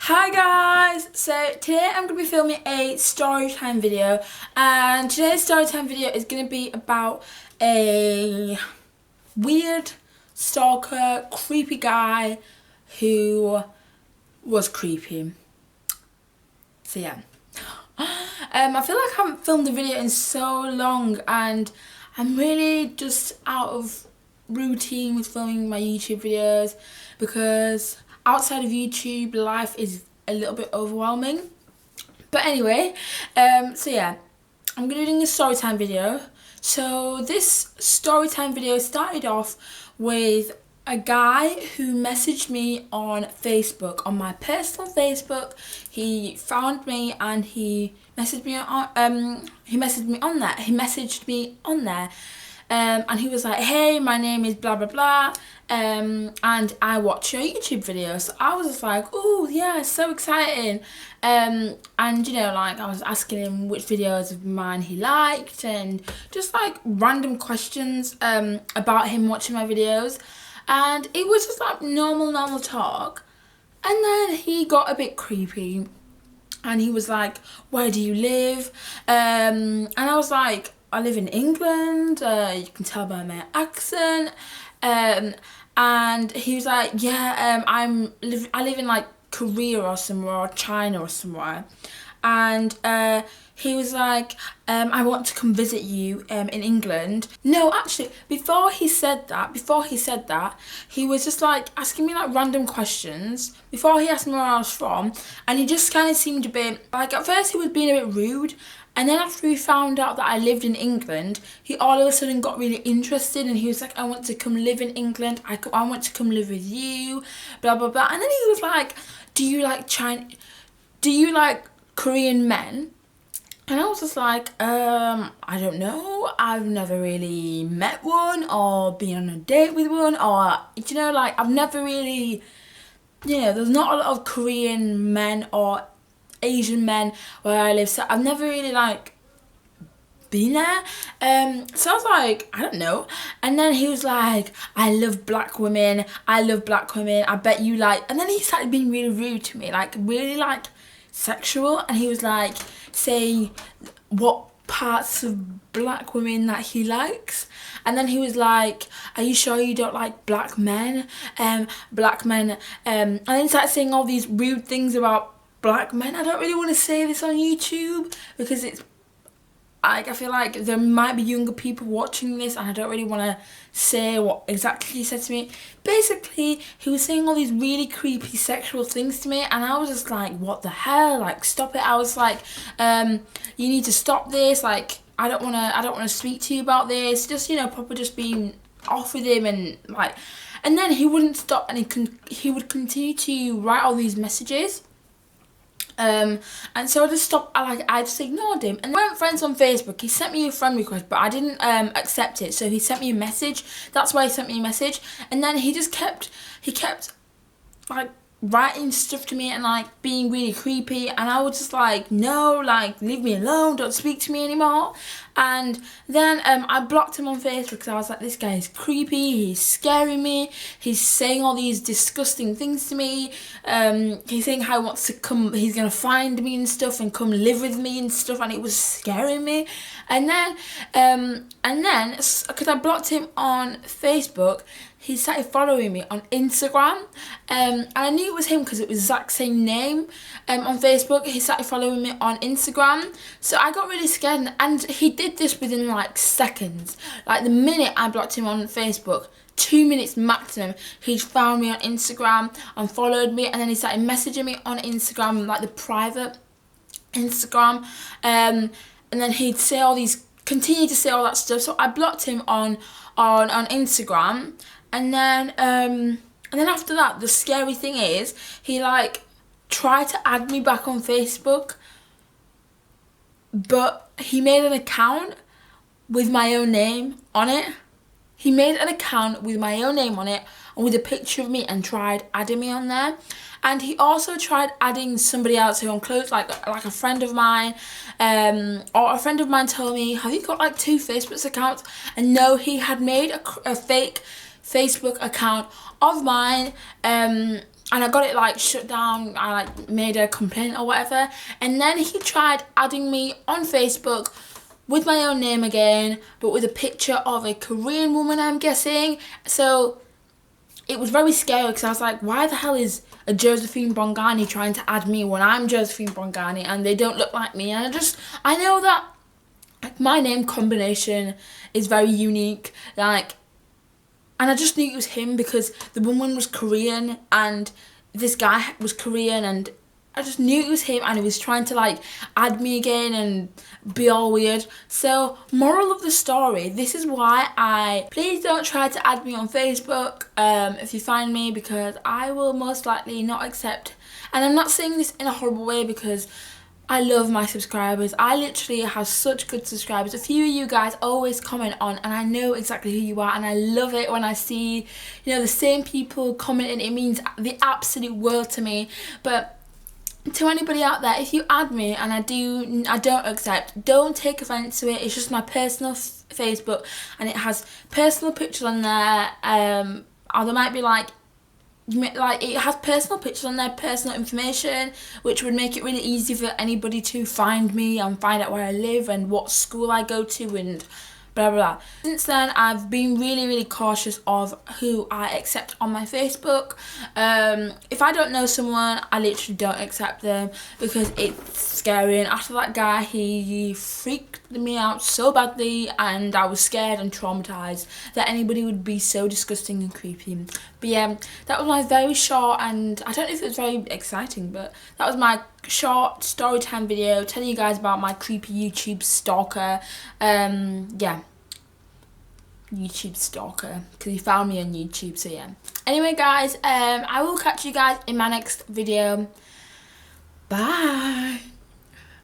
Hi guys! So today I'm going to be filming a story time video, and today's story time video is going to be about a weird stalker, creepy guy who was creepy. So yeah. I feel like I haven't filmed a video in so long, and I'm really just out of routine with filming my YouTube videos because outside of YouTube life is a little bit overwhelming. But anyway, so yeah, I'm gonna be doing a storytime video. So this storytime video started off with a guy who messaged me on Facebook, on my personal Facebook. He found me and he messaged me on there. And he was like, hey, my name is blah blah blah, and I watch your YouTube videos. So I was just like, oh yeah, so exciting. And you know, like, I was asking him which videos of mine he liked and just like random questions about him watching my videos, and it was just like normal talk. And then he got a bit creepy and he was like, where do you live? And I was like, I live in England, you can tell by my accent. And he was like, yeah, I live in like Korea or somewhere, or China or somewhere. And he was like, I want to come visit you in England. No, actually, before he said that, he was just like asking me like random questions before he asked me where I was from. And he just kind of seemed a bit, like, at first he was being a bit rude. And then after he found out that I lived in England, he all of a sudden got really interested, and he was like, I want to come live in England, I want to come live with you, blah blah blah. And then he was like, do you like Korean men? And I was just like, I don't know, I've never really met one or been on a date with one, or, you know, like, I've never really, you know, there's not a lot of Korean men or Asian men where I live, so I've never really like been there. So I was like, I don't know. And then he was like, I love black women, I bet you like, and then he started being really rude to me, like really like sexual, and he was like saying what parts of black women that he likes. And then he was like, are you sure you don't like black men? And then he started saying all these rude things about black men. I don't really want to say this on YouTube because it's like, I feel like there might be younger people watching this, and I don't really want to say what exactly he said to me. Basically, he was saying all these really creepy sexual things to me, and I was just like, what the hell? Like, stop it. I was like, you need to stop this. Like, I don't want to speak to you about this. Just, you know, proper just being off with him, and like, and then he wouldn't stop, and he would continue to write all these messages. And so I just stopped, I just ignored him. And we weren't friends on Facebook. He sent me a friend request, but I didn't accept it. So he sent me a message. That's why he sent me a message. And then he kept like writing stuff to me and like being really creepy, and I was just like, no, like, leave me alone, don't speak to me anymore. And then I blocked him on Facebook because I was like, this guy is creepy, he's scaring me, he's saying all these disgusting things to me, he's saying how he wants to come, he's gonna find me and stuff and come live with me and stuff, and it was scaring me. And then because I blocked him on Facebook, he started following me on Instagram, and I knew it was him because it was the exact same name on Facebook. He started following me on Instagram, so I got really scared, and he did this within like seconds. Like, the minute I blocked him on Facebook, 2 minutes maximum, he found me on Instagram and followed me, and then he started messaging me on Instagram, like the private Instagram, and then he'd continue to say all that stuff. So I blocked him on Instagram. And then after that, the scary thing is, he like tried to add me back on Facebook, but he made an account with my own name on it. He made an account with my own name on it and with a picture of me, and tried adding me on there. And he also tried adding somebody else who I'm close, like a friend of mine, or a friend of mine told me, have you got like 2 Facebook accounts? And no, he had made a fake Facebook account of mine, and I got it like shut down. I like made a complaint or whatever, and then he tried adding me on Facebook with my own name again, but with a picture of a Korean woman, I'm guessing. So it was very scary because I was like, why the hell is a Josephine Bongani trying to add me when I'm Josephine Bongani and they don't look like me? And I know that my name combination is very unique, like, and I just knew it was him because the woman was Korean and this guy was Korean, and I just knew it was him, and he was trying to like add me again and be all weird. So moral of the story, this is why please don't try to add me on Facebook if you find me, because I will most likely not accept. And I'm not saying this in a horrible way because I love my subscribers. I literally have such good subscribers. A few of you guys always comment on, and I know exactly who you are, and I love it when I see, you know, the same people commenting. It means the absolute world to me. But to anybody out there, if you add me and I don't accept, don't take offence to it. It's just my personal Facebook, and it has personal pictures on there. Or there might be like it has personal pictures on there, personal information, which would make it really easy for anybody to find me and find out where I live and what school I go to and blah blah blah. Since then, I've been really, really cautious of who I accept on my Facebook. If I don't know someone, I literally don't accept them because it's scary. And after that guy, he freaked me out so badly, and I was scared and traumatized that anybody would be so disgusting and creepy. But yeah, that was my very short, and I don't know if it was very exciting, but that was my short story time video telling you guys about my creepy YouTube stalker. Yeah, YouTube stalker, because he found me on YouTube. So yeah, anyway guys, I will catch you guys in my next video. Bye.